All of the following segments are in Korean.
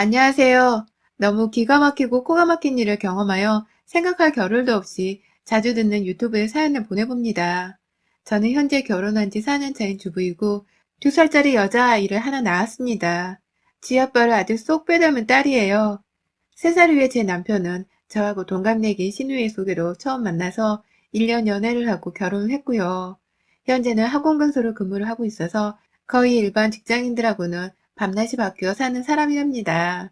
안녕하세요. 너무 기가 막히고 코가 막힌 일을 경험하여 생각할 겨를도 없이 자주 듣는 유튜브에 사연을 보내봅니다. 저는 현재 결혼한 지 4년 차인 주부이고 2살짜리 여자아이를 하나 낳았습니다. 쥐아빠를 아주 쏙 빼닮은 딸이에요. 3살 위의 제 남편은 저하고 동갑내기인 시누이 소개로 처음 만나서 1년 연애를 하고 결혼을 했고요. 현재는 학원근소로 근무를 하고 있어서 거의 일반 직장인들하고는 밤낮이 바뀌어 사는 사람이랍니다.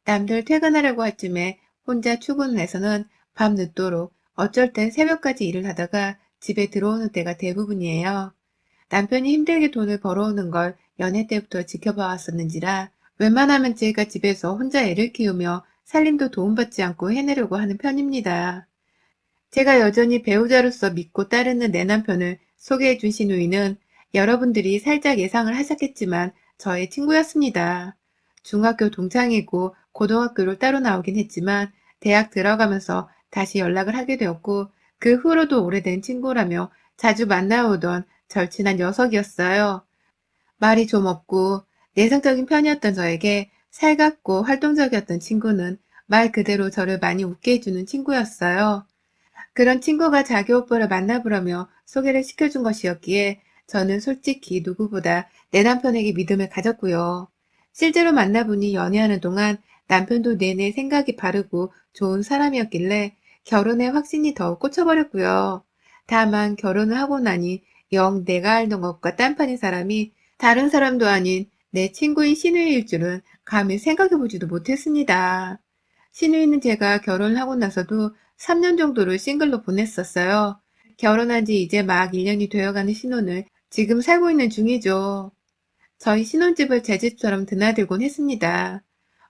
남들 퇴근하려고 할 쯤에 혼자 출근을 해서는 밤 늦도록 어쩔 땐 새벽까지 일을 하다가 집에 들어오는 때가 대부분이에요. 남편이 힘들게 돈을 벌어오는 걸 연애 때부터 지켜봐 왔었는지라 웬만하면 제가 집에서 혼자 애를 키우며 살림도 도움받지 않고 해내려고 하는 편입니다. 제가 여전히 배우자로서 믿고 따르는 내 남편을 소개해 준 시누이는 여러분들이 살짝 예상을 하셨겠지만 저의 친구였습니다. 중학교 동창이고 고등학교를 따로 나오긴 했지만 대학 들어가면서 다시 연락을 하게 되었고 그 후로도 오래된 친구라며 자주 만나오던 절친한 녀석이었어요. 말이 좀 없고 내성적인 편이었던 저에게 살갑고 활동적이었던 친구는 말 그대로 저를 많이 웃게 해주는 친구였어요. 그런 친구가 자기 오빠를 만나보라며 소개를 시켜준 것이었기에 저는 솔직히 누구보다 내 남편에게 믿음을 가졌고요. 실제로 만나보니 연애하는 동안 남편도 내내 생각이 바르고 좋은 사람이었길래 결혼에 확신이 더 꽂혀버렸고요. 다만 결혼을 하고 나니 영 내가 알던 것과 딴판인 사람이 다른 사람도 아닌 내 친구인 시누이일 줄은 감히 생각해보지도 못했습니다. 시누이는 제가 결혼을 하고 나서도 3년 정도를 싱글로 보냈었어요. 결혼한 지 이제 막 1년이 되어가는 신혼을 지금 살고 있는 중이죠. 저희 신혼집을 제 집처럼 드나들곤 했습니다.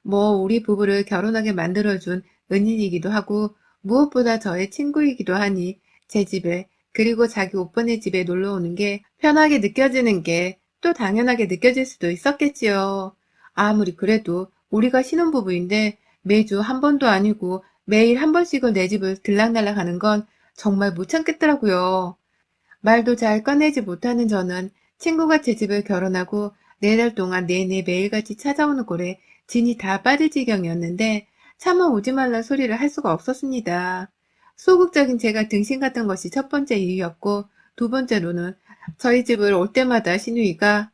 뭐 우리 부부를 결혼하게 만들어준 은인이기도 하고 무엇보다 저의 친구이기도 하니 제 집에 그리고 자기 오빠네 집에 놀러 오는 게 편하게 느껴지는 게 또 당연하게 느껴질 수도 있었겠지요. 아무리 그래도 우리가 신혼부부인데 매주 한 번도 아니고 매일 한 번씩은 내 집을 들락날락 하는 건 정말 못 참겠더라고요. 말도 잘 꺼내지 못하는 저는 친구가 제 집을 결혼하고 4달 동안 내내 매일같이 찾아오는 꼴에 진이 다 빠질 지경이었는데 차마 오지 말란 소리를 할 수가 없었습니다. 소극적인 제가 등신 같은 것이 첫 번째 이유였고 두 번째로는 저희 집을 올 때마다 시누이가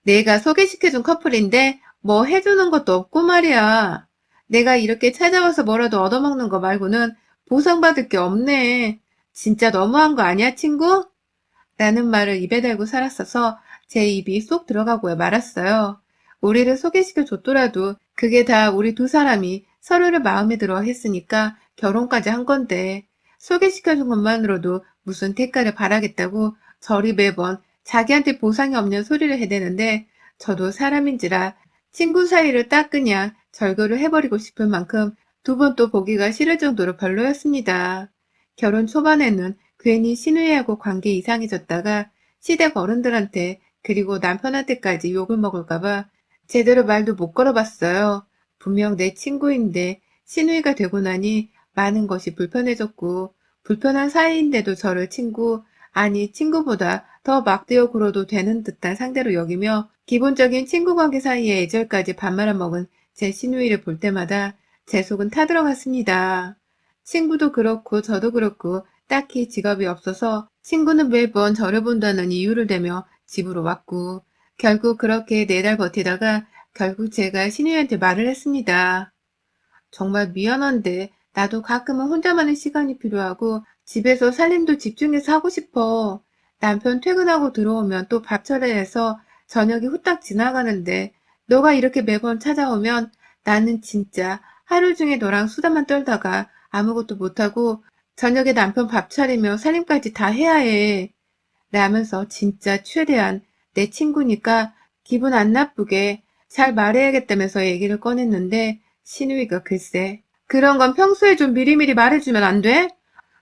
내가 소개시켜준 커플인데 뭐 해주는 것도 없고 말이야. 내가 이렇게 찾아와서 뭐라도 얻어먹는 거 말고는 보상받을 게 없네. 진짜 너무한 거 아니야, 친구? 라는 말을 입에 달고 살았어서 제 입이 쏙 들어가고 말았어요. 우리를 소개시켜 줬더라도 그게 다 우리 두 사람이 서로를 마음에 들어 했으니까 결혼까지 한 건데 소개시켜 준 것만으로도 무슨 대가를 바라겠다고 저리 매번 자기한테 보상이 없는 소리를 해대는데 저도 사람인지라 친구 사이를 딱 그냥 절교를 해버리고 싶을 만큼 두 번 또 보기가 싫을 정도로 별로였습니다. 결혼 초반에는 괜히 시누이하고 관계 이상해졌다가 시댁 어른들한테 그리고 남편한테까지 욕을 먹을까봐 제대로 말도 못 걸어봤어요. 분명 내 친구인데 시누이가 되고 나니 많은 것이 불편해졌고 불편한 사이인데도 저를 친구, 아니 친구보다 더 막대어 굴어도 되는 듯한 상대로 여기며 기본적인 친구 관계 사이에 애절까지 밥 말아먹은 제 시누이를 볼 때마다 제 속은 타들어갔습니다. 친구도 그렇고 저도 그렇고 딱히 직업이 없어서 친구는 매번 저를 본다는 이유를 대며 집으로 왔고 결국 그렇게 4달 버티다가 결국 제가 신우이한테 말을 했습니다. 정말 미안한데 나도 가끔은 혼자만의 시간이 필요하고 집에서 살림도 집중해서 하고 싶어. 남편 퇴근하고 들어오면 또 밥 차려야 해서 저녁이 후딱 지나가는데 너가 이렇게 매번 찾아오면 나는 진짜 하루 중에 너랑 수다만 떨다가 아무것도 못하고 저녁에 남편 밥 차리며 살림까지 다 해야 해. 라면서 진짜 최대한 내 친구니까 기분 안 나쁘게 잘 말해야겠다면서 얘기를 꺼냈는데 신우이가 글쎄 그런 건 평소에 좀 미리미리 말해주면 안 돼?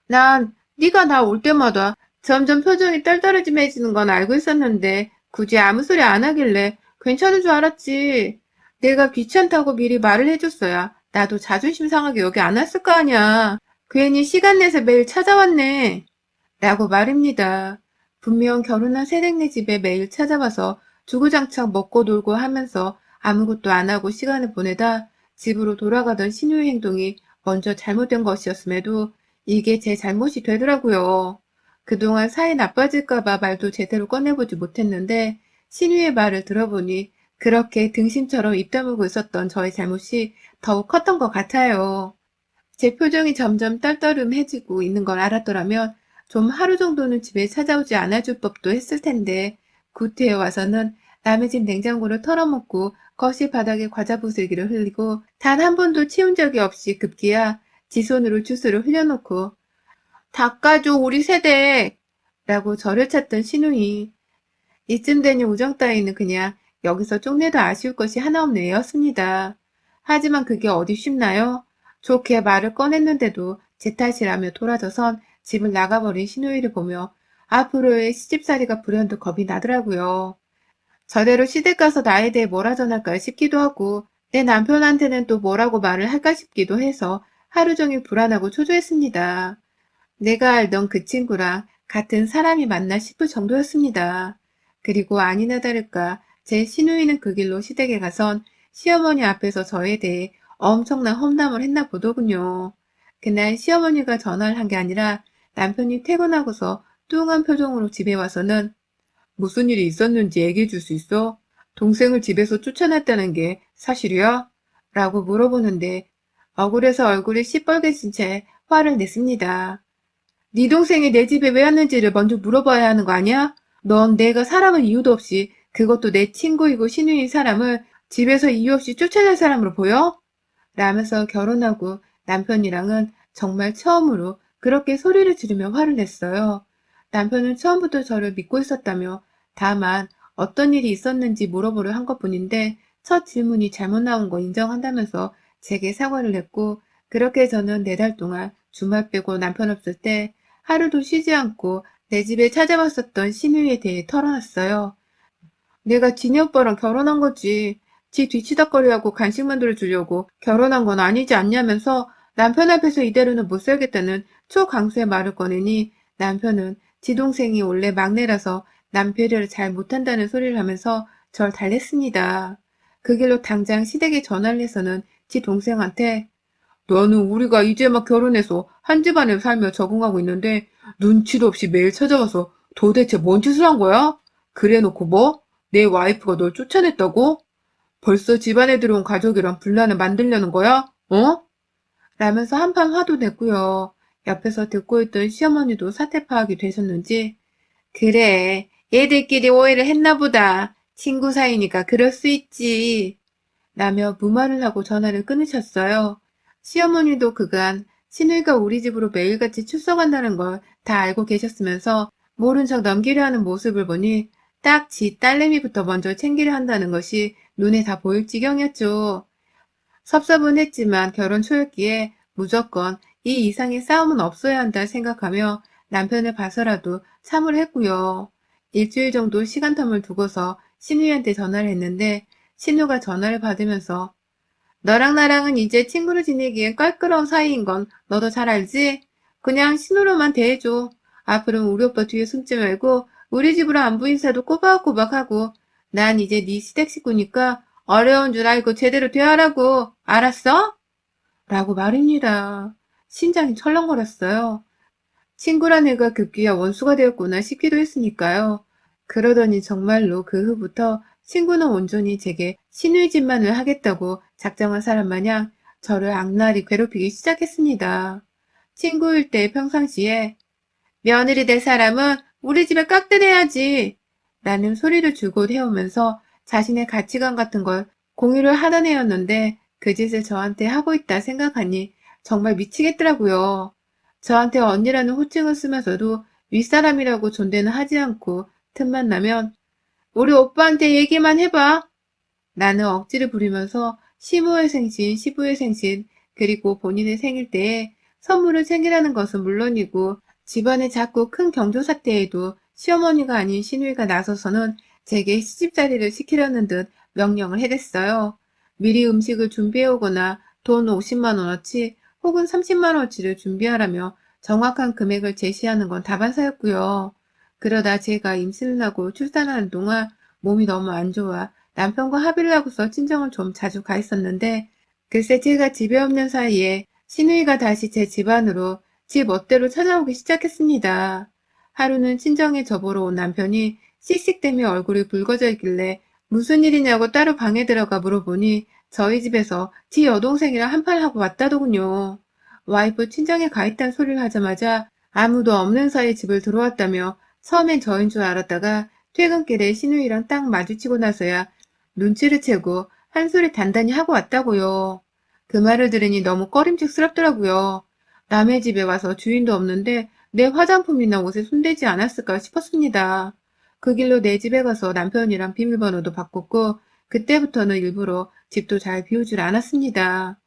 난 네가 나 올 때마다 점점 표정이 떨떠름해지는 건 알고 있었는데 굳이 아무 소리 안 하길래 괜찮은 줄 알았지. 내가 귀찮다고 미리 말을 해줬어야 나도 자존심 상하게 여기 안 왔을 거 아니야. 괜히 시간 내서 매일 찾아왔네. 라고 말입니다. 분명 결혼한 새댁네 집에 매일 찾아와서 주구장창 먹고 놀고 하면서 아무것도 안 하고 시간을 보내다 집으로 돌아가던 신우의 행동이 먼저 잘못된 것이었음에도 이게 제 잘못이 되더라고요. 그동안 사이 나빠질까봐 말도 제대로 꺼내보지 못했는데 신우의 말을 들어보니 그렇게 등심처럼 입 다물고 있었던 저의 잘못이 더욱 컸던 것 같아요. 제 표정이 점점 떨떠름해지고 있는 걸 알았더라면 좀 하루 정도는 집에 찾아오지 않아줄 법도 했을 텐데 구태에 와서는 남의 집 냉장고를 털어먹고 거실 바닥에 과자 부스러기를 흘리고 단 한 번도 치운 적이 없이 급기야 지 손으로 주스를 흘려놓고 닦아줘 우리 세대 라고 저를 찾던 신우이. 이쯤 되니 우정 따위는 그냥 여기서 쪽내도 아쉬울 것이 하나 없는 애였습니다. 하지만 그게 어디 쉽나요? 좋게 말을 꺼냈는데도 제 탓이라며 돌아져선 집을 나가버린 신우이를 보며 앞으로의 시집살이가 불현듯 겁이 나더라고요. 저대로 시댁 가서 나에 대해 뭐라 전할까 싶기도 하고 내 남편한테는 또 뭐라고 말을 할까 싶기도 해서 하루 종일 불안하고 초조했습니다. 내가 알던 그 친구랑 같은 사람이 맞나 싶을 정도였습니다. 그리고 아니나 다를까 제 시누이는 그 길로 시댁에 가선 시어머니 앞에서 저에 대해 엄청난 험담을 했나 보더군요. 그날 시어머니가 전화를 한 게 아니라 남편이 퇴근하고서 뚱한 표정으로 집에 와서는 무슨 일이 있었는지 얘기해 줄 수 있어? 동생을 집에서 쫓아냈다는 게 사실이야? 라고 물어보는데 억울해서 얼굴이 시뻘개진 채 화를 냈습니다. 네 동생이 내 집에 왜 왔는지를 먼저 물어봐야 하는 거 아니야? 넌 내가 사람을 이유도 없이 그것도 내 친구이고 신우인 사람을 집에서 이유 없이 쫓아낼 사람으로 보여? 라면서 결혼하고 남편이랑은 정말 처음으로 그렇게 소리를 지르며 화를 냈어요. 남편은 처음부터 저를 믿고 있었다며 다만 어떤 일이 있었는지 물어보려 한 것뿐인데 첫 질문이 잘못 나온 거 인정한다면서 제게 사과를 했고 그렇게 저는 4달 동안 주말 빼고 남편 없을 때 하루도 쉬지 않고 내 집에 찾아왔었던 신우에 대해 털어놨어요. 내가 지네 오빠랑 결혼한 거지. 지 뒤치다꺼리하고 간식 만들어 주려고 결혼한 건 아니지 않냐면서 남편 앞에서 이대로는 못 살겠다는 초강수의 말을 꺼내니 남편은 지 동생이 원래 막내라서 남 배려를 잘 못한다는 소리를 하면서 절 달랬습니다. 그 길로 당장 시댁에 전화를 해서는 지 동생한테 너는 우리가 이제 막 결혼해서 한 집안에 살며 적응하고 있는데 눈치도 없이 매일 찾아와서 도대체 뭔 짓을 한 거야? 그래놓고 뭐? 내 와이프가 널 쫓아냈다고? 벌써 집안에 들어온 가족이랑 분란을 만들려는 거야? 어? 라면서 한판 화도 냈고요. 옆에서 듣고 있던 시어머니도 사태 파악이 되셨는지 그래, 얘들끼리 오해를 했나 보다. 친구 사이니까 그럴 수 있지. 라며 무말을 하고 전화를 끊으셨어요. 시어머니도 그간 신우이가 우리 집으로 매일같이 출석한다는 걸 다 알고 계셨으면서 모른 척 넘기려 하는 모습을 보니 딱 지 딸내미부터 먼저 챙기려 한다는 것이 눈에 다 보일 지경이었죠. 섭섭은 했지만 결혼 초였기에 무조건 이 이상의 싸움은 없어야 한다 생각하며 남편을 봐서라도 참을 했고요. 일주일 정도 시간텀을 두고서 신우이한테 전화를 했는데 신우가 전화를 받으면서 너랑 나랑은 이제 친구로 지내기엔 껄끄러운 사이인 건 너도 잘 알지? 그냥 신우로만 대해줘. 앞으로는 우리 오빠 뒤에 숨지 말고 우리 집으로 안부 인사도 꼬박꼬박 하고 난 이제 네 시댁 식구니까 어려운 줄 알고 제대로 대하라고. 알았어? 라고 말입니다. 심장이 철렁거렸어요. 친구란 애가 급기야 원수가 되었구나 싶기도 했으니까요. 그러더니 정말로 그 후부터 친구는 온전히 제게 신의짓만을 하겠다고 작정한 사람 마냥 저를 악랄히 괴롭히기 시작했습니다. 친구일 때 평상시에 며느리 될 사람은 우리 집에 깍듯해야지 라는 소리를 줄곧 해오면서 자신의 가치관 같은 걸 공유를 하던 애였는데 그 짓을 저한테 하고 있다 생각하니 정말 미치겠더라고요. 저한테 언니라는 호칭을 쓰면서도 윗사람이라고 존대는 하지 않고 틈만 나면 우리 오빠한테 얘기만 해봐. 나는 억지를 부리면서 시부의 생신, 시부의 생신, 그리고 본인의 생일 때에 선물을 챙기라는 것은 물론이고 집안에 자꾸 큰 경조사태에도 시어머니가 아닌 시누이가 나서서는 제게 시집살이를 시키려는 듯 명령을 해댔어요. 미리 음식을 준비해오거나 돈 50만 원어치 혹은 30만 원어치를 준비하라며 정확한 금액을 제시하는 건 다반사였고요. 그러다 제가 임신을 하고 출산하는 동안 몸이 너무 안 좋아 남편과 합의를 하고서 친정을 좀 자주 가 있었는데 글쎄 제가 집에 없는 사이에 신우이가 다시 제 집안으로 지 멋대로 찾아오기 시작했습니다. 하루는 친정에 저보러 온 남편이 씩씩대며 얼굴이 붉어져 있길래 무슨 일이냐고 따로 방에 들어가 물어보니 저희 집에서 지 여동생이랑 한판하고 왔다더군요. 와이프 친정에 가 있다는 소리를 하자마자 아무도 없는 사이 집을 들어왔다며 처음엔 저인 줄 알았다가 퇴근길에 신우이랑 딱 마주치고 나서야 눈치를 채고 한 소리 단단히 하고 왔다고요. 그 말을 들으니 너무 꺼림칙스럽더라고요. 남의 집에 와서 주인도 없는데 내 화장품이나 옷에 손대지 않았을까 싶었습니다. 그 길로 내 집에 가서 남편이랑 비밀번호도 바꿨고 그때부터는 일부러 집도 잘 비우질 않았습니다.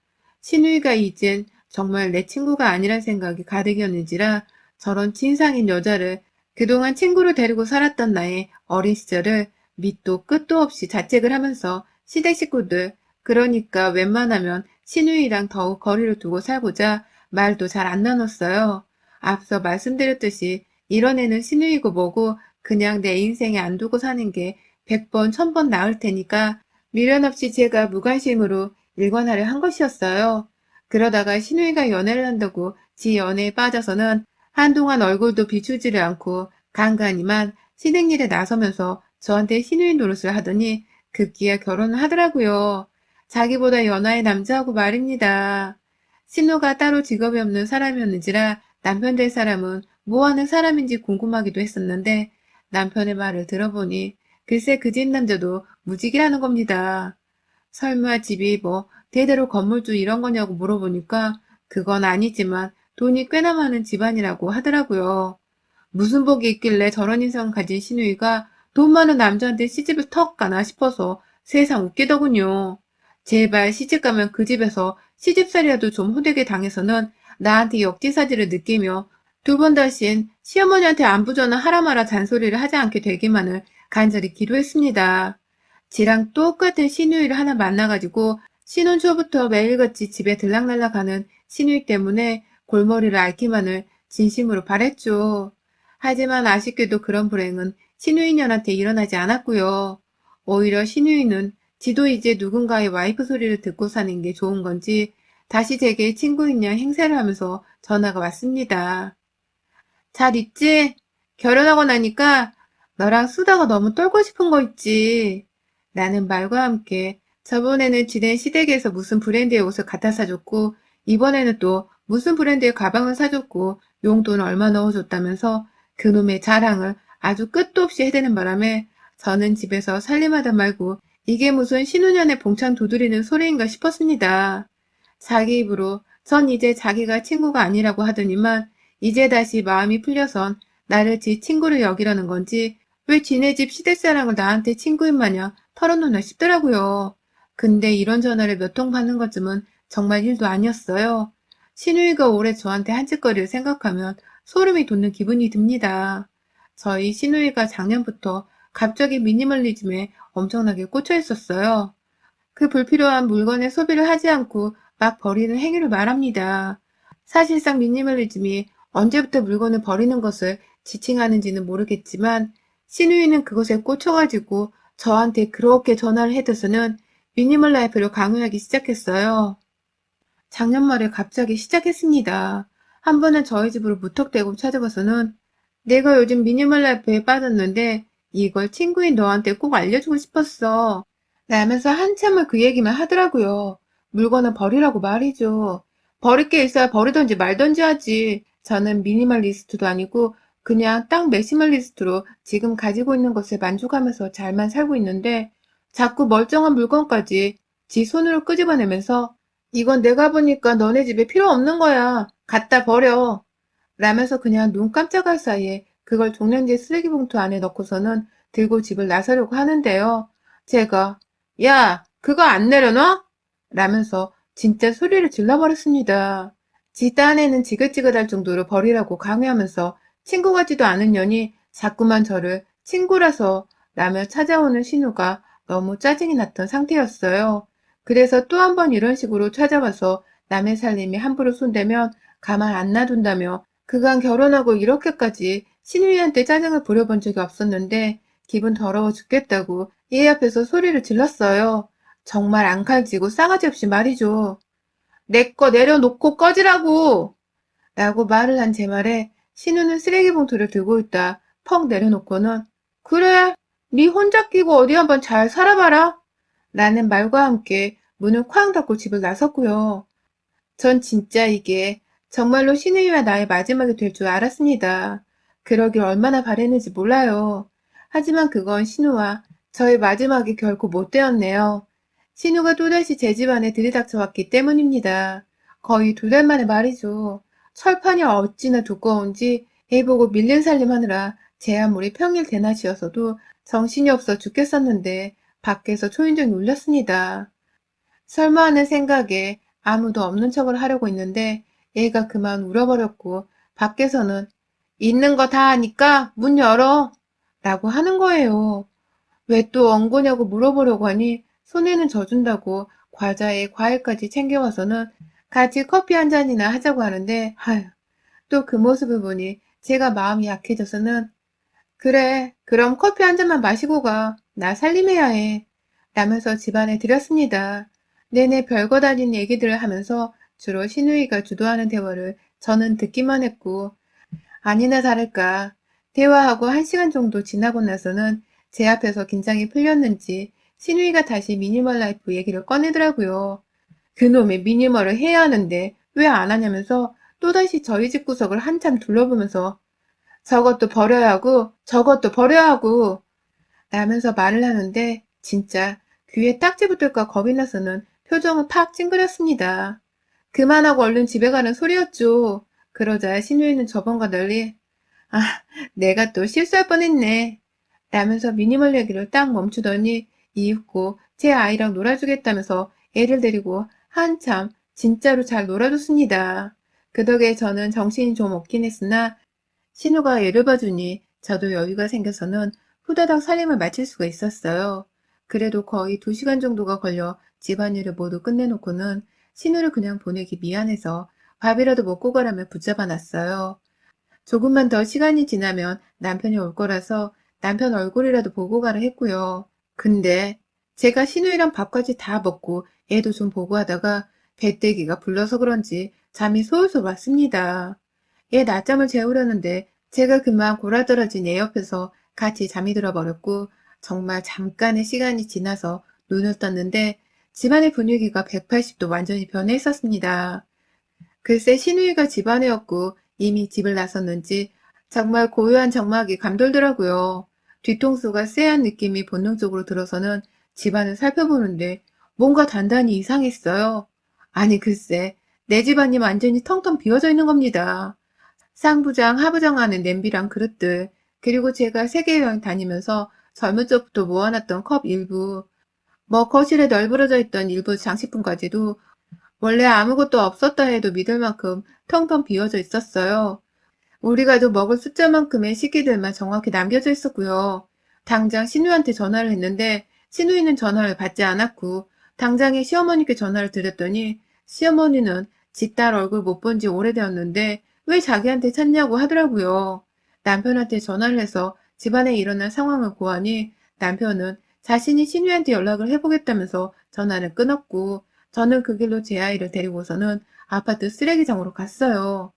신우이가 이젠 정말 내 친구가 아니란 생각이 가득이었는지라 저런 진상인 여자를 그동안 친구로 데리고 살았던 나의 어린 시절을 밑도 끝도 없이 자책을 하면서 시댁 식구들, 그러니까 웬만하면 신우이랑 더욱 거리를 두고 살고자 말도 잘 안 나눴어요. 앞서 말씀드렸듯이 이런 애는 신우이고 뭐고 그냥 내 인생에 안 두고 사는 게 100번, 1000번 나을 테니까 미련 없이 제가 무관심으로 일관하려 한 것이었어요. 그러다가 신우이가 연애를 한다고 지 연애에 빠져서는 한동안 얼굴도 비추지를 않고 간간이만 시댁 일에 나서면서 저한테 신우이 노릇을 하더니 급기야 결혼을 하더라고요. 자기보다 연하의 남자하고 말입니다. 신우가 따로 직업이 없는 사람이었는지라 남편 될 사람은 뭐 하는 사람인지 궁금하기도 했었는데 남편의 말을 들어보니 글쎄 그 집 남자도 무직이라는 겁니다. 설마 집이 뭐 대대로 건물주 이런 거냐고 물어보니까 그건 아니지만 돈이 꽤나 많은 집안이라고 하더라고요. 무슨 복이 있길래 저런 인상 가진 신우이가 돈 많은 남자한테 시집을 턱 가나 싶어서 세상 웃기더군요. 제발 시집가면 그 집에서 시집살이라도 좀 호되게 당해서는 나한테 역지사지를 느끼며 두 번 다신 시어머니한테 안부 전화 하라 마라 잔소리를 하지 않게 되기만을 간절히 기도했습니다. 지랑 똑같은 신우이를 하나 만나가지고 신혼 초부터 매일같이 집에 들락날락하는 신우이 때문에 골머리를 앓기만을 진심으로 바랬죠. 하지만 아쉽게도 그런 불행은 신우이년한테 일어나지 않았고요. 오히려 신우이는 지도 이제 누군가의 와이프 소리를 듣고 사는 게 좋은 건지 다시 제게 친구인 양 행세를 하면서 전화가 왔습니다. 잘 있지? 결혼하고 나니까 너랑 수다가 너무 떨고 싶은 거 있지. 라는 말과 함께 저번에는 지낸 시댁에서 무슨 브랜드의 옷을 갖다 사줬고 이번에는 또 무슨 브랜드의 가방을 사줬고 용돈 얼마 넣어줬다면서 그놈의 자랑을 아주 끝도 없이 해대는 바람에 저는 집에서 살림하다 말고 이게 무슨 신혼년에 봉창 두드리는 소리인가 싶었습니다. 자기 입으로 전 이제 자기가 친구가 아니라고 하더니만 이제 다시 마음이 풀려선 나를 지 친구를 여기려는 건지 왜 지네 집 시댁사랑을 나한테 친구인 마냥 털어놓나 싶더라고요. 근데 이런 전화를 몇 통 받는 것쯤은 정말 일도 아니었어요. 신우이가 올해 저한테 한 짓거리를 생각하면 소름이 돋는 기분이 듭니다. 저희 신우이가 작년부터 갑자기 미니멀리즘에 엄청나게 꽂혀 있었어요. 그 불필요한 물건의 소비를 하지 않고 막 버리는 행위를 말합니다. 사실상 미니멀리즘이 언제부터 물건을 버리는 것을 지칭하는지는 모르겠지만 신우이는 그것에 꽂혀가지고 저한테 그렇게 전화를 해대서는 미니멀 라이프를 강요하기 시작했어요. 작년 말에 갑자기 시작했습니다. 한 번은 저희 집으로 무턱대고 찾아가서는 내가 요즘 미니멀 라이프에 빠졌는데 이걸 친구인 너한테 꼭 알려주고 싶었어. 라면서 한참을 그 얘기만 하더라고요. 물건을 버리라고 말이죠. 버릴 게 있어야 버리던지 말던지 하지. 저는 미니멀리스트도 아니고 그냥 딱 매시멀리스트로 지금 가지고 있는 것에 만족하면서 잘만 살고 있는데 자꾸 멀쩡한 물건까지 지 손으로 끄집어내면서 이건 내가 보니까 너네 집에 필요 없는 거야. 갖다 버려. 라면서 그냥 눈 깜짝할 사이에 그걸 종량제 쓰레기 봉투 안에 넣고서는 들고 집을 나서려고 하는데요. 제가 야, 그거 안 내려놔? 라면서 진짜 소리를 질러버렸습니다. 지 딴에는 지긋지긋할 정도로 버리라고 강요하면서 친구 같지도 않은 년이 자꾸만 저를 친구라서 라며 찾아오는 신우가 너무 짜증이 났던 상태였어요. 그래서 또 한 번 이런 식으로 찾아와서 남의 살림에 함부로 손대면 가만 안 놔둔다며 그간 결혼하고 이렇게까지 신우이한테 짜증을 부려본 적이 없었는데 기분 더러워 죽겠다고 얘 앞에서 소리를 질렀어요. 정말 앙칼지고 싸가지 없이 말이죠. 내 거 내려놓고 꺼지라고! 라고 말을 한 제 말에 신우는 쓰레기 봉투를 들고 있다 펑 내려놓고는 그래, 네 혼자 끼고 어디 한번 잘 살아봐라! 라는 말과 함께 문을 쾅 닫고 집을 나섰고요. 전 진짜 이게 정말로 신우이와 나의 마지막이 될 줄 알았습니다. 그러길 얼마나 바랬는지 몰라요. 하지만 그건 신우와 저의 마지막이 결코 못 되었네요. 신우가 또다시 제 집안에 들이닥쳐왔기 때문입니다. 거의 2달 만에 말이죠. 철판이 어찌나 두꺼운지 애 보고 밀린 살림하느라 제 아무리 평일 대낮이어서도 정신이 없어 죽겠었는데 밖에서 초인종이 울렸습니다. 설마 하는 생각에 아무도 없는 척을 하려고 했는데 얘가 그만 울어버렸고 밖에서는 있는 거 다 아니까 문 열어! 라고 하는 거예요. 왜 또 온 거냐고 물어보려고 하니 손에는 져준다고 과자에 과일까지 챙겨와서는 같이 커피 한 잔이나 하자고 하는데 아휴, 또 그 모습을 보니 제가 마음이 약해져서는 그래, 그럼 커피 한 잔만 마시고 가. 나 살림해야 해. 라면서 집안에 들였습니다. 내내 별것 아닌 얘기들을 하면서 주로 신우이가 주도하는 대화를 저는 듣기만 했고 아니나 다를까 대화하고 1시간 정도 지나고 나서는 제 앞에서 긴장이 풀렸는지 신우이가 다시 미니멀 라이프 얘기를 꺼내더라고요. 그놈의 미니멀을 해야 하는데 왜 안 하냐면서 또다시 저희 집 구석을 한참 둘러보면서 저것도 버려야 하고 저것도 버려야 하고 라면서 말을 하는데 진짜 귀에 딱지 붙을까 겁이 나서는 표정을 팍 찡그렸습니다. 그만하고 얼른 집에 가는 소리였죠. 그러자 신우이는 저번과 달리 아, 내가 또 실수할 뻔했네. 라면서 미니멀 얘기를 딱 멈추더니 이윽고 제 아이랑 놀아주겠다면서 애를 데리고 한참 진짜로 잘 놀아줬습니다. 그 덕에 저는 정신이 좀 없긴 했으나 신우가 애를 봐주니 저도 여유가 생겨서는 후다닥 살림을 마칠 수가 있었어요. 그래도 거의 2시간 정도가 걸려 집안일을 모두 끝내놓고는 신우를 그냥 보내기 미안해서 밥이라도 먹고 가라며 붙잡아 놨어요. 조금만 더 시간이 지나면 남편이 올 거라서 남편 얼굴이라도 보고 가라 했고요. 근데 제가 신우이랑 밥까지 다 먹고 애도 좀 보고 하다가 배때기가 불러서 그런지 잠이 솔솔 왔습니다. 얘 낮잠을 재우려는데 제가 그만 골아떨어진 애 옆에서 같이 잠이 들어버렸고 정말 잠깐의 시간이 지나서 눈을 떴는데 집안의 분위기가 180도 완전히 변해 있었습니다. 글쎄 신우이가 집안에였고 이미 집을 나섰는지 정말 고요한 정막이 감돌더라고요. 뒤통수가 쎄한 느낌이 본능적으로 들어서는 집안을 살펴보는데 뭔가 단단히 이상했어요. 아니 글쎄 내 집안이 완전히 텅텅 비어져 있는 겁니다. 상부장, 하부장하는 냄비랑 그릇들, 그리고 제가 세계여행 다니면서 젊은 적부터 모아놨던 컵 일부, 뭐 거실에 널브러져 있던 일부 장식품까지도 원래 아무것도 없었다 해도 믿을 만큼 텅텅 비어져 있었어요. 우리 가족 먹을 숫자만큼의 식기들만 정확히 남겨져 있었고요. 당장 신우한테 전화를 했는데 신우이는 전화를 받지 않았고 당장에 시어머니께 전화를 드렸더니 시어머니는 지 딸 얼굴 못 본 지 오래되었는데 왜 자기한테 찾냐고 하더라고요. 남편한테 전화를 해서 집안에 일어난 상황을 고하니 남편은 자신이 신우한테 연락을 해보겠다면서 전화를 끊었고 저는 그 길로 제 아이를 데리고서는 아파트 쓰레기장으로 갔어요.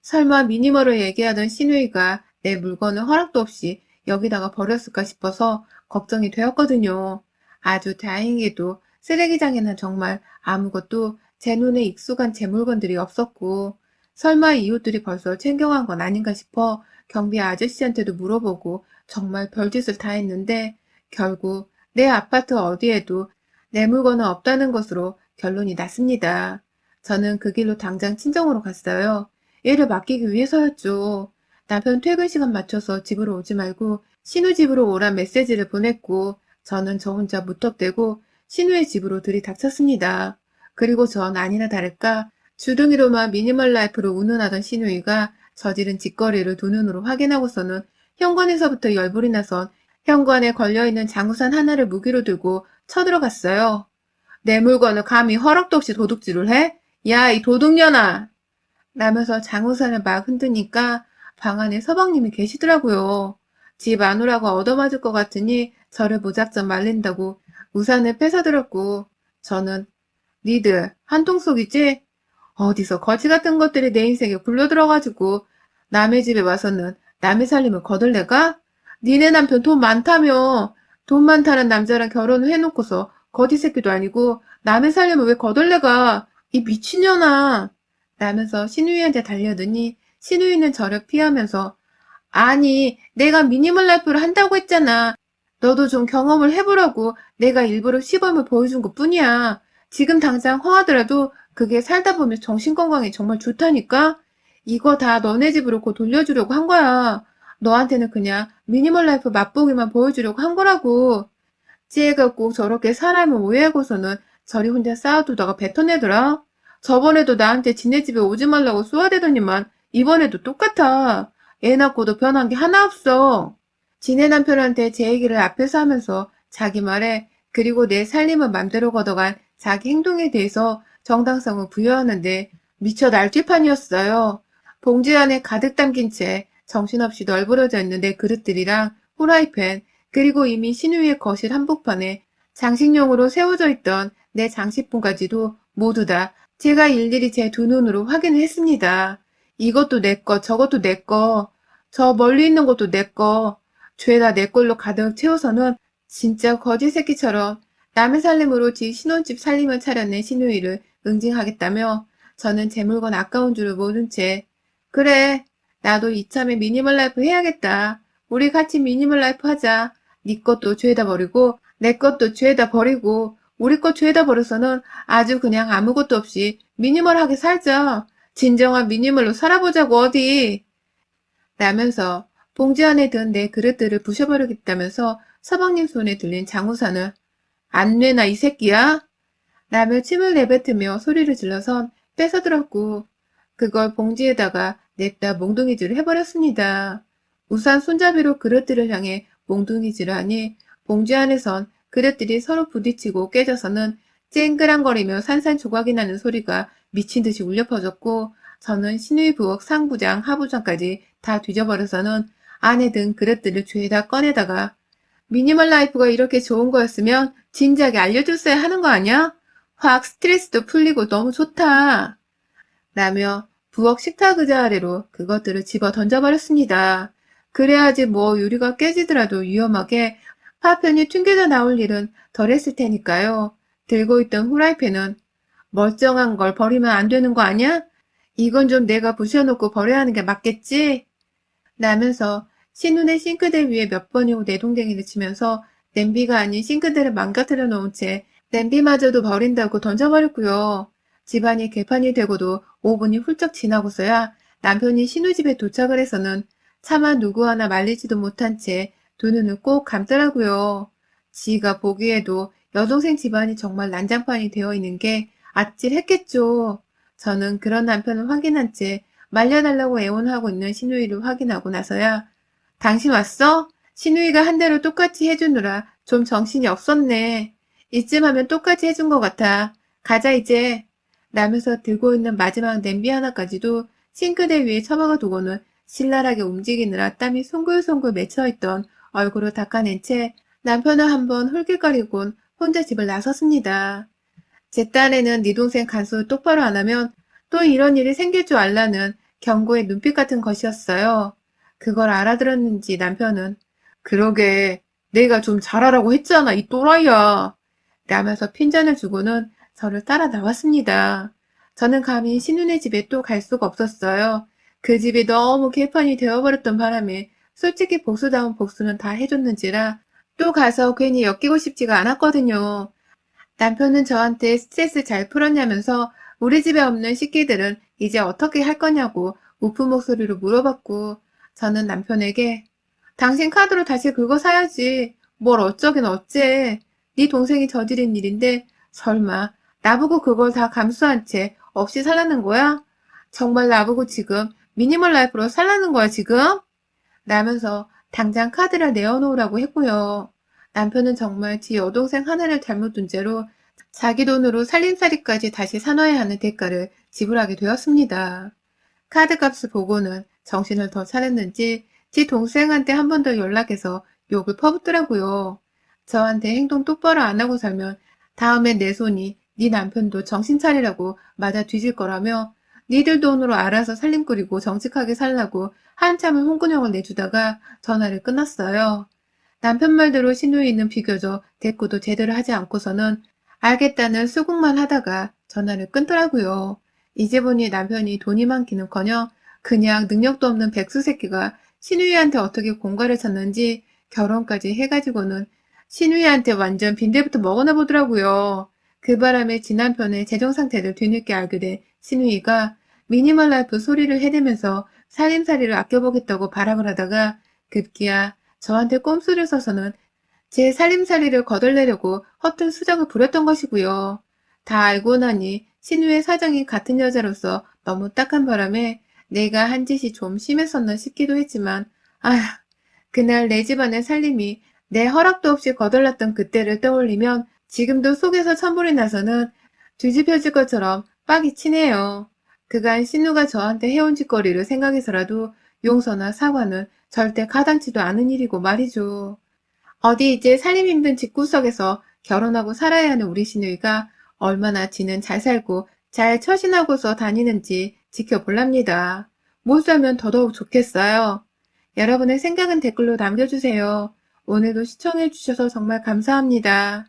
설마 미니멀을 얘기하던 신우이가 내 물건을 허락도 없이 여기다가 버렸을까 싶어서 걱정이 되었거든요. 아주 다행히도 쓰레기장에는 정말 아무것도 제 눈에 익숙한 제 물건들이 없었고 설마 이웃들이 벌써 챙겨간 건 아닌가 싶어 경비 아저씨한테도 물어보고 정말 별짓을 다 했는데 결국 내 아파트 어디에도 내 물건은 없다는 것으로 결론이 났습니다. 저는 그 길로 당장 친정으로 갔어요. 얘를 맡기기 위해서였죠. 남편 퇴근 시간 맞춰서 집으로 오지 말고 신우 집으로 오란 메시지를 보냈고 저는 저 혼자 무턱대고 신우의 집으로 들이닥쳤습니다. 그리고 전 아니나 다를까 주둥이로만 미니멀 라이프로 운운하던 신우이가 저지른 짓거리를 두 눈으로 확인하고서는 현관에서부터 열불이 나선 현관에 걸려있는 장우산 하나를 무기로 들고 쳐들어갔어요. 내 물건을 감히 허락도 없이 도둑질을 해? 야, 이 도둑년아! 라면서 장우산을 막 흔드니까 방 안에 서방님이 계시더라고요. 집 안 오라고 얻어맞을 것 같으니 저를 무작정 말린다고 우산을 뺏어들었고 저는 니들 한통속이지? 어디서 거지 같은 것들이 내 인생에 굴러들어가지고 남의 집에 와서는 남의 살림을 거들래가? 니네 남편 돈 많다며. 돈 많다는 남자랑 결혼을 해놓고서 거지 새끼도 아니고 남의 살림을 왜 거들래가? 이 미친년아. 라면서 신우이한테 달려드니 신우이는 저를 피하면서 아니 내가 미니멀 라이프를 한다고 했잖아. 너도 좀 경험을 해보라고 내가 일부러 시범을 보여준 것뿐이야. 지금 당장 허하더라도 그게 살다 보면 정신건강에 정말 좋다니까? 이거 다 너네 집으로 곧 돌려주려고 한 거야. 너한테는 그냥 미니멀 라이프 맛보기만 보여주려고 한 거라고. 찌애가 꼭 저렇게 사람을 오해하고서는 저리 혼자 쌓아두다가 뱉어내더라. 저번에도 나한테 지네 집에 오지 말라고 쏘아대더니만 이번에도 똑같아. 애 낳고도 변한 게 하나 없어. 지네 남편한테 제 얘기를 앞에서 하면서 자기 말에 그리고 내 살림을 맘대로 걷어간 자기 행동에 대해서 정당성을 부여하는데 미쳐 날뛰판이었어요. 봉지 안에 가득 담긴 채 정신없이 널브러져 있는 내 그릇들이랑 후라이팬 그리고 이미 신우이의 거실 한복판에 장식용으로 세워져 있던 내 장식품까지도 모두 다 제가 일일이 제 두 눈으로 확인을 했습니다. 이것도 내 거, 저것도 내 거, 저 멀리 있는 것도 내 거, 죄다 내 걸로 가득 채워서는 진짜 거지 새끼처럼 남의 살림으로 지 신혼집 살림을 차려낸 신우이를 응징하겠다며 저는 제 물건 아까운 줄을 모른 채 그래, 나도 이참에 미니멀 라이프 해야겠다. 우리 같이 미니멀 라이프 하자. 네 것도 죄다 버리고 내 것도 죄다 버리고 우리 것 죄다 버려서는 아주 그냥 아무것도 없이 미니멀하게 살자. 진정한 미니멀로 살아보자고 어디. 라면서 봉지 안에 든 내 그릇들을 부셔버리겠다면서 서방님 손에 들린 장우산을 안 내나 이 새끼야? 라며 침을 내뱉으며 소리를 질러선 뺏어들었고 그걸 봉지에다가 냅다 몽둥이질을 해버렸습니다. 우산 손잡이로 그릇들을 향해 몽둥이질을 하니 봉지 안에선 그릇들이 서로 부딪히고 깨져서는 쨍그랑거리며 산산조각이 나는 소리가 미친 듯이 울려 퍼졌고 저는 신의 부엌 상부장 하부장까지 다 뒤져버려서는 안에 든 그릇들을 죄다 꺼내다가 미니멀 라이프가 이렇게 좋은 거였으면 진작에 알려줬어야 하는 거 아니야? 확 스트레스도 풀리고 너무 좋다. 라며 부엌 식탁 의자 아래로 그것들을 집어 던져버렸습니다. 그래야지 뭐 유리가 깨지더라도 위험하게 파편이 튕겨져 나올 일은 덜했을 테니까요. 들고 있던 후라이팬은 멀쩡한 걸 버리면 안 되는 거 아니야? 이건 좀 내가 부셔놓고 버려야 하는 게 맞겠지? 라면서 신혼의 싱크대 위에 몇 번이고 내동댕이를 치면서 냄비가 아닌 싱크대를 망가뜨려 놓은 채 냄비마저도 버린다고 던져버렸고요. 집안이 개판이 되고도 5분이 훌쩍 지나고서야 남편이 신우집에 도착을 해서는 차마 누구 하나 말리지도 못한 채 두 눈을 꼭 감더라고요. 지가 보기에도 여동생 집안이 정말 난장판이 되어 있는 게 아찔했겠죠. 저는 그런 남편을 확인한 채 말려달라고 애원하고 있는 신우이를 확인하고 나서야 당신 왔어? 신우이가 한 대로 똑같이 해주느라 좀 정신이 없었네. 이쯤 하면 똑같이 해준 것 같아. 가자 이제. 라면서 들고 있는 마지막 냄비 하나까지도 싱크대 위에 처박아 두고는 신랄하게 움직이느라 땀이 송글송글 맺혀있던 얼굴을 닦아낸 채 남편을 한번 홀깃거리곤 혼자 집을 나섰습니다. 제 딴에는 네 동생 간수를 똑바로 안 하면 또 이런 일이 생길 줄 알라는 경고의 눈빛 같은 것이었어요. 그걸 알아들었는지 남편은 그러게 내가 좀 잘하라고 했잖아 이 또라이야 라면서 핀잔을 주고는 저를 따라 나왔습니다. 저는 감히 신우네 집에 또 갈 수가 없었어요. 그 집이 너무 개판이 되어버렸던 바람에 솔직히 복수다운 복수는 다 해줬는지라 또 가서 괜히 엮이고 싶지가 않았거든요. 남편은 저한테 스트레스 잘 풀었냐면서 우리 집에 없는 식기들은 이제 어떻게 할 거냐고 우픈 목소리로 물어봤고 저는 남편에게 당신 카드로 다시 긁어 사야지. 뭘 어쩌긴 어째. 네 동생이 저지른 일인데 설마 나보고 그걸 다 감수한 채 없이 살라는 거야? 정말 나보고 지금 미니멀 라이프로 살라는 거야 지금? 라면서 당장 카드를 내어놓으라고 했고요. 남편은 정말 지 여동생 하나를 잘못 둔 채로 자기 돈으로 살림살이까지 다시 사놔야 하는 대가를 지불하게 되었습니다. 카드값을 보고는 정신을 더 차렸는지 지 동생한테 한 번 더 연락해서 욕을 퍼붓더라고요. 저한테 행동 똑바로 안 하고 살면 다음에 내 손이 네 남편도 정신 차리라고 맞아 뒤질 거라며 니들 돈으로 알아서 살림 꾸리고 정직하게 살라고 한참을 홍군형을 내주다가 전화를 끊었어요. 남편 말대로 시누이는 비교적 대꾸도 제대로 하지 않고서는 알겠다는 수긍만 하다가 전화를 끊더라고요. 이제 보니 남편이 돈이 많기는커녕 그냥 능력도 없는 백수 새끼가 시누이한테 어떻게 공갈을 쳤는지 결혼까지 해가지고는 시누이한테 완전 빈대부터 먹어나 보더라고요. 그 바람에 지남편의 재정 상태를 뒤늦게 알게 된 시누이가 미니멀 라이프 소리를 해대면서 살림살이를 아껴보겠다고 발악을 하다가 급기야 저한테 꼼수를 써서는 제 살림살이를 거덜내려고 허튼 수작을 부렸던 것이고요. 다 알고 나니 신우의 사정이 같은 여자로서 너무 딱한 바람에 내가 한 짓이 좀 심했었나 싶기도 했지만 아휴, 그날 내 집안의 살림이 내 허락도 없이 거덜났던 그때를 떠올리면 지금도 속에서 천불이 나서는 뒤집혀질 것처럼 빡이 치네요. 그간 신우가 저한테 해온 짓거리를 생각해서라도 용서나 사과는 절대 가당치도 않은 일이고 말이죠. 어디 이제 살림 힘든 집구석에서 결혼하고 살아야 하는 우리 시누이가 얼마나 지는 잘 살고 잘 처신하고서 다니는지 지켜볼랍니다. 못 살면 더더욱 좋겠어요. 여러분의 생각은 댓글로 남겨주세요. 오늘도 시청해주셔서 정말 감사합니다.